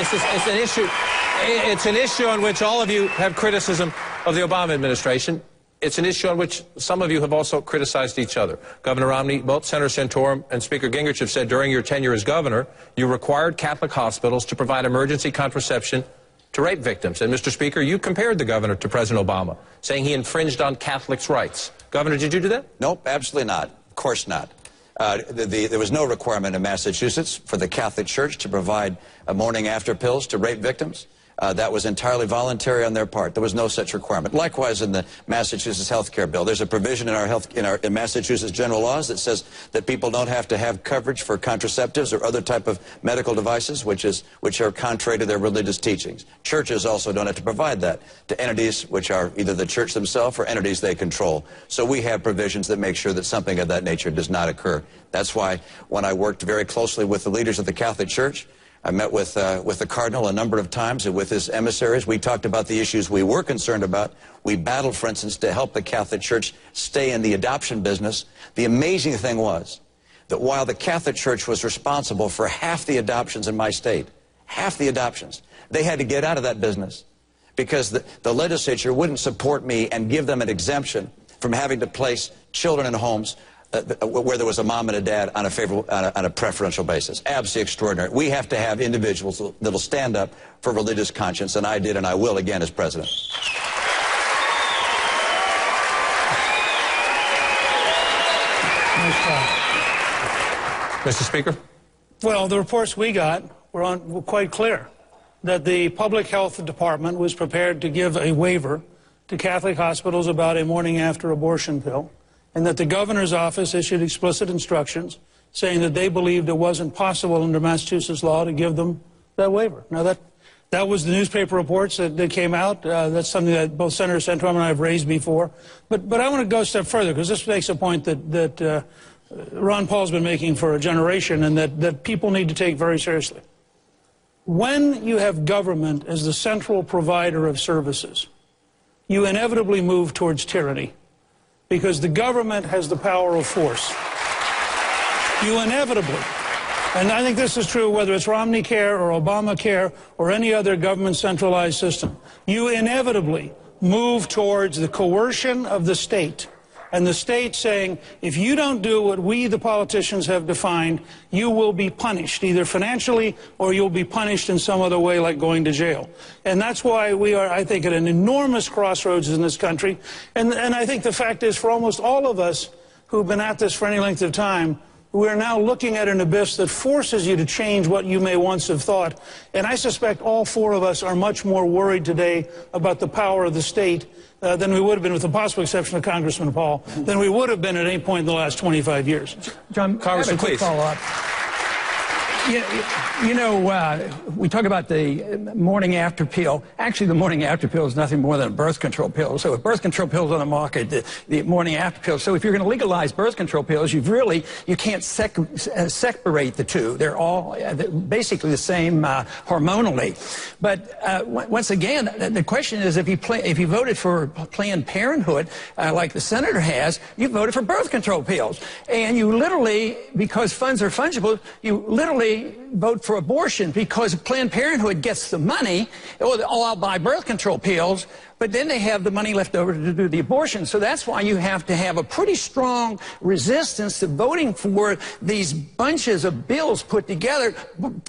it's an issue. It's an issue on which all of you have criticism of the Obama administration. It's an issue on which some of you have also criticized each other. Governor Romney, both Senator Santorum and Speaker Gingrich have said during your tenure as governor, you required Catholic hospitals to provide emergency contraception to rape victims. And, Mr. Speaker, you compared the governor to President Obama, saying he infringed on Catholics' rights. Governor, did you do that? Nope, absolutely not. Of course not. There was no requirement in Massachusetts for the Catholic Church to provide morning after pills to rape victims. That was entirely voluntary on their part. There was no such requirement. Likewise, in the Massachusetts health care bill, there's a provision in Massachusetts general laws that says that people don't have to have coverage for contraceptives or other type of medical devices which are contrary to their religious teachings. Churches also don't have to provide that to entities which are either the church themselves or entities they control. So we have provisions that make sure that something of that nature does not occur. That's why when I worked very closely with the leaders of the Catholic Church, I met with the Cardinal a number of times and with his emissaries. We talked about the issues we were concerned about. We battled, for instance, to help the Catholic Church stay in the adoption business. The amazing thing was that while the Catholic Church was responsible for half the adoptions in my state, half the adoptions, they had to get out of that business because the legislature wouldn't support me and give them an exemption from having to place children in homes where there was a mom and a dad on a preferential basis. Absolutely extraordinary. We have to have individuals that will stand up for religious conscience, and I did, and I will again as president. Mr. Speaker? Well, the reports we got were quite clear that the Public Health Department was prepared to give a waiver to Catholic hospitals about a morning after abortion pill, and that the governor's office issued explicit instructions saying that they believed it wasn't possible under Massachusetts law to give them that waiver. Now, that was the newspaper reports that came out. That's something that both Senator Santorum and I have raised before. But I want to go a step further, because this makes a point that Ron Paul's been making for a generation and that people need to take very seriously. When you have government as the central provider of services, you inevitably move towards tyranny, because the government has the power of force. You inevitably, and I think this is true whether it's Romney Care or Obamacare or any other government centralized system, you inevitably move towards the coercion of the state, and the state saying, if you don't do what we, the politicians, have defined, you will be punished, either financially or you'll be punished in some other way, like going to jail. And that's why we are, I think, at an enormous crossroads in this country. And I think the fact is, for almost all of us who've been at this for any length of time, we're now looking at an abyss that forces you to change what you may once have thought. And I suspect all four of us are much more worried today about the power of the state than we would have been, with the possible exception of Congressman Paul, than we would have been at any point in the last 25 years. John, Congressman, please. Follow-up. You know, we talk about the morning after pill. Actually, the morning after pill is nothing more than a birth control pill. So if birth control pills on the market, the morning after pill. So if you're going to legalize birth control pills, you can't separate the two. They're all basically the same hormonally. But once again, the question is, if you voted for Planned Parenthood, like the senator has, you voted for birth control pills. And you literally, because funds are fungible, you literally vote for abortion because Planned Parenthood gets the money. Oh, I'll buy birth control pills, but then they have the money left over to do the abortion. So that's why you have to have a pretty strong resistance to voting for these bunches of bills put together.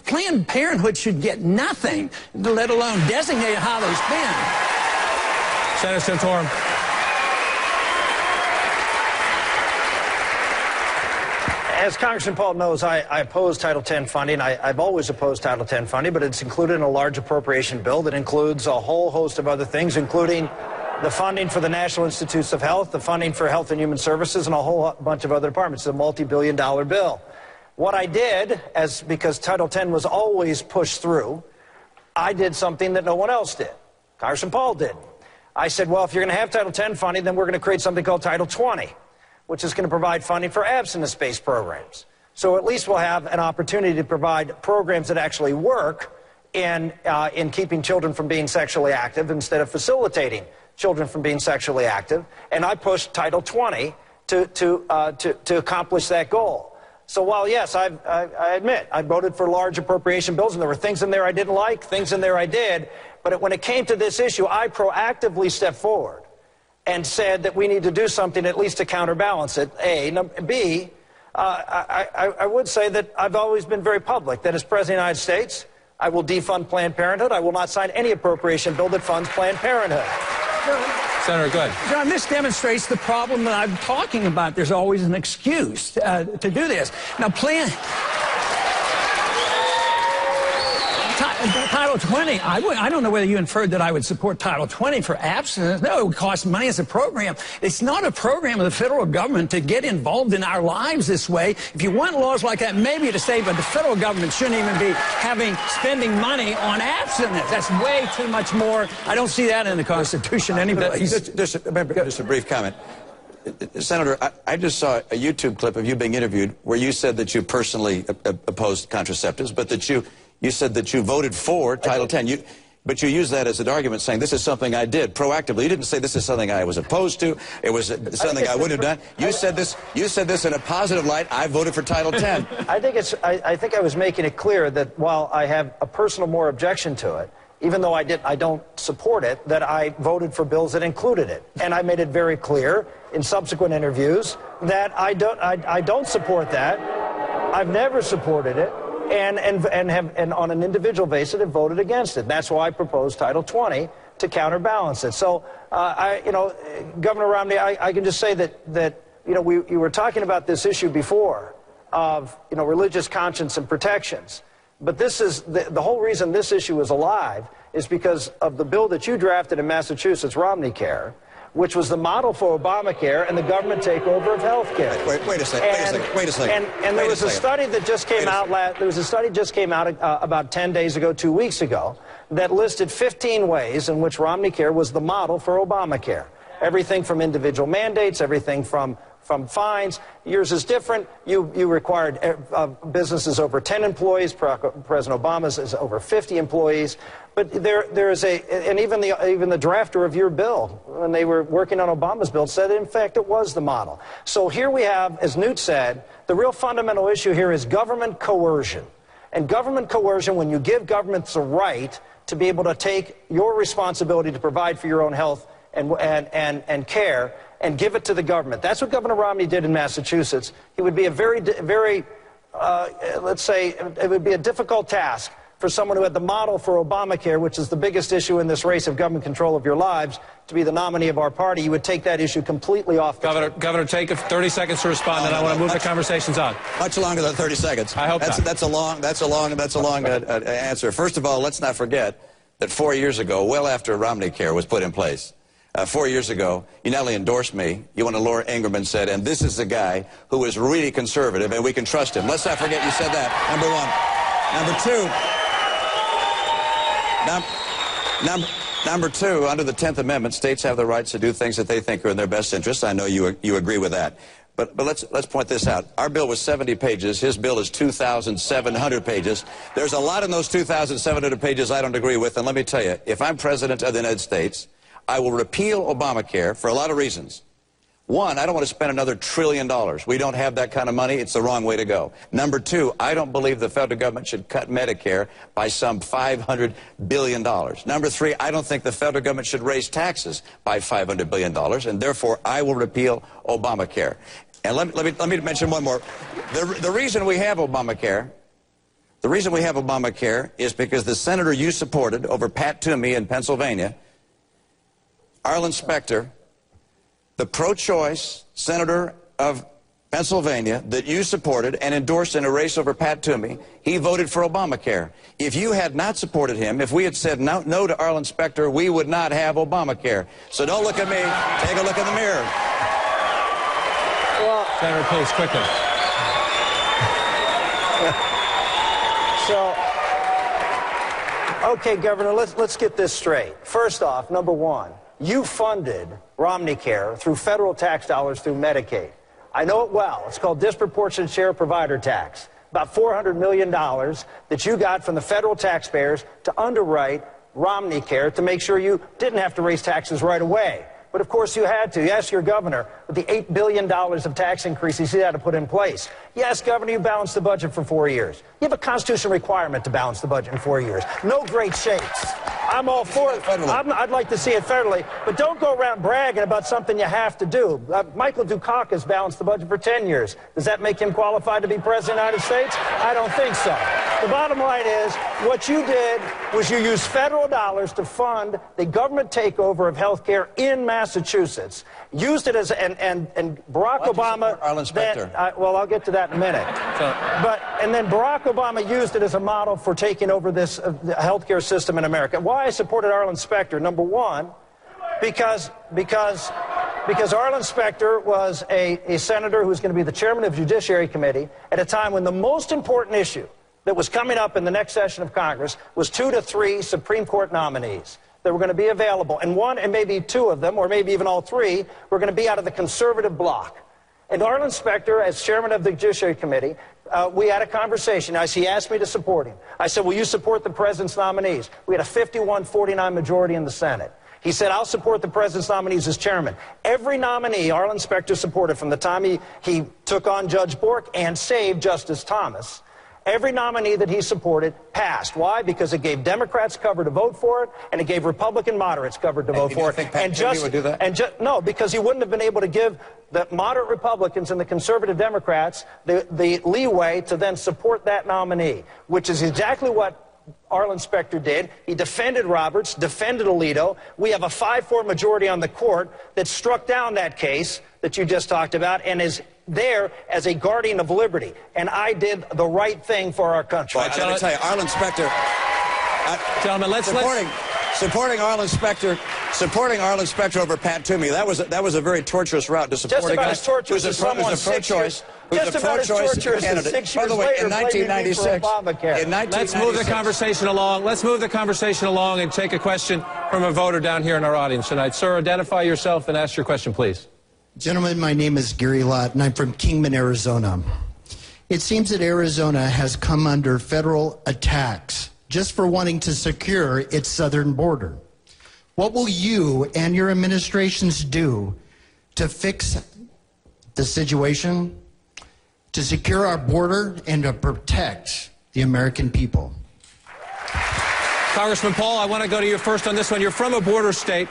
Planned Parenthood should get nothing, let alone designate how they spend. Senator Santorum. As Congressman Paul knows, I oppose Title X funding. I've always opposed Title X funding, but it's included in a large appropriation bill that includes a whole host of other things, including the funding for the National Institutes of Health, the funding for Health and Human Services, and a whole bunch of other departments. It's a multi-billion-dollar bill. What I did, because Title X was always pushed through, I did something that no one else did. Congressman Paul did. I said, well, if you're going to have Title X funding, then we're going to create something called Title 20. Which is going to provide funding for abstinence-based programs. So at least we'll have an opportunity to provide programs that actually work in keeping children from being sexually active instead of facilitating children from being sexually active. And I pushed Title 20 to accomplish that goal. So while, yes, I admit, I voted for large appropriation bills, and there were things in there I didn't like, things in there I did, but when it came to this issue, I proactively stepped forward and said that we need to do something at least to counterbalance it, A. B, I would say that I've always been very public, that as President of the United States, I will defund Planned Parenthood. I will not sign any appropriation bill that funds Planned Parenthood. Senator, go ahead. John, this demonstrates the problem that I'm talking about. There's always an excuse to do this. Now, Title 20, I don't know whether you inferred that I would support Title 20 for abstinence. No, it would cost money as a program. It's not a program of the federal government to get involved in our lives this way. If you want laws like that, maybe to say, but the federal government shouldn't even be spending money on abstinence. That's way too much more. I don't see that in the Constitution anyway. Just a brief comment. Senator, I just saw a YouTube clip of you being interviewed where you said that you personally opposed contraceptives, but that you said that you voted for Title 10. But you used that as an argument, saying this is something I did proactively. You didn't say this is something I was opposed to. It was something I wouldn't have done. You said this in a positive light. I voted for Title 10. I think I was making it clear that while I have a personal more objection to it, even though I don't support it, that I voted for bills that included it. And I made it very clear in subsequent interviews that I don't support that. I've never supported it. And on an individual basis have voted against it. That's why I proposed Title 20 to counterbalance it. So, Governor Romney, I can just say that you were talking about this issue before of religious conscience and protections. But this is the whole reason this issue is alive is because of the bill that you drafted in Massachusetts, Romney Care, which was the model for Obamacare and the government takeover of health care. Wait a second. And there was a study that just came out. There was a study just came out about 10 days ago, 2 weeks ago, that listed 15 ways in which Romney Care was the model for Obamacare. Everything from individual mandates, everything from fines. Yours is different. You required businesses over 10 employees. President Obama's is over 50 employees. But there is and even the drafter of your bill, when they were working on Obama's bill, said in fact it was the model. So here we have, as Newt said, the real fundamental issue here is government coercion. And government coercion, when you give governments a right to be able to take your responsibility to provide for your own health and care and give it to the government. That's what Governor Romney did in Massachusetts. It would be a let's say, it would be a difficult task for someone who had the model for Obamacare, which is the biggest issue in this race of government control of your lives, to be the nominee of our party. You would take that issue completely off the table. Governor, take 30 seconds to respond, and I want to move the conversations on. Much longer than 30 seconds. I hope that's a long answer. First of all, let's not forget that 4 years ago, well after Romney Care was put in place, 4 years ago, you not only endorsed me, you went to Laura Ingraham and said, and this is the guy who is really conservative, and we can trust him. Let's not forget you said that, number one. Number two, under the 10th Amendment, states have the rights to do things that they think are in their best interest. I know you agree with that. But let's point this out. Our bill was 70 pages. His bill is 2,700 pages. There's a lot in those 2,700 pages I don't agree with. And let me tell you, if I'm president of the United States, I will repeal Obamacare for a lot of reasons. One, I don't want to spend another $1 trillion. We don't have that kind of money. It's the wrong way to go. Number two, I don't believe the federal government should cut Medicare by some $500 billion. Number three, I don't think the federal government should raise taxes by $500 billion, and therefore I will repeal Obamacare. And let me mention one more. The reason we have Obamacare is because the senator you supported over Pat Toomey in Pennsylvania, Arlen Specter, the pro-choice senator of Pennsylvania that you supported and endorsed in a race over Pat Toomey, he voted for Obamacare. If you had not supported him, if we had said no to Arlen Specter, we would not have Obamacare. So don't look at me. Take a look in the mirror. Well, Senator, please, quickly. Okay, Governor, let's get this straight. First off, number one, you funded Romney Care through federal tax dollars through Medicaid. I know it well. It's called disproportionate share provider tax. About $400 million that you got from the federal taxpayers to underwrite Romney Care to make sure you didn't have to raise taxes right away. But of course you had to. You asked your governor with the $8 billion of tax increases he had to put in place. Yes, Governor, you balanced the budget for 4 years. You have a constitutional requirement to balance the budget in 4 years. No great shakes. I'm all for it. I'd like to see it federally, but don't go around bragging about something you have to do. Michael Dukakis balanced the budget for 10 years. Does that make him qualified to be president of the United States? I don't think so. The bottom line is, what you did was you used federal dollars to fund the government takeover of health care in Massachusetts. Used it as, and Barack Obama... Arlen Specter. Well, I'll get to that in a minute. And then Barack Obama used it as a model for taking over this health care system in America. Why I supported Arlen Specter, number one, because Arlen Specter was a senator who was going to be the chairman of the Judiciary Committee at a time when the most important issue that was coming up in the next session of Congress was 2 to 3 Supreme Court nominees that were going to be available. And one, and maybe 2 of them, or maybe even all 3, were going to be out of the conservative bloc. And Arlen Specter, as chairman of the Judiciary Committee, we had a conversation. He asked me to support him. I said, will you support the president's nominees? We had a 51-49 majority in the Senate. He said, I'll support the president's nominees as chairman. Every nominee Arlen Specter supported from the time he took on Judge Bork and saved Justice Thomas, every nominee that he supported passed. Why? Because it gave Democrats cover to vote for it, and it gave Republican moderates cover to vote for it. And would do that? No, because he wouldn't have been able to give the moderate Republicans and the conservative Democrats the leeway to then support that nominee, which is exactly what Arlen Specter did. He defended Roberts, defended Alito. We have a 5-4 majority on the court that struck down that case that you just talked about and is there as a guardian of liberty. And I did the right thing for our country. Well, I got to tell you, Arlen Specter... Gentlemen, supporting Arlen Specter over Pat Toomey, that was a very torturous route to support a guy who's a pro-choice. Just about as torturous as 6 years later, in 1996, let's move the conversation along. Let's move the conversation along and take a question from a voter down here in our audience tonight. Sir, identify yourself and ask your question, please. Gentlemen, my name is Gary Lott, and I'm from Kingman, Arizona. It seems that Arizona has come under federal attacks just for wanting to secure its southern border. What will you and your administrations do to fix the situation, to secure our border, and to protect the American people? Congressman Paul, I want to go to you first on this one. You're from a border state.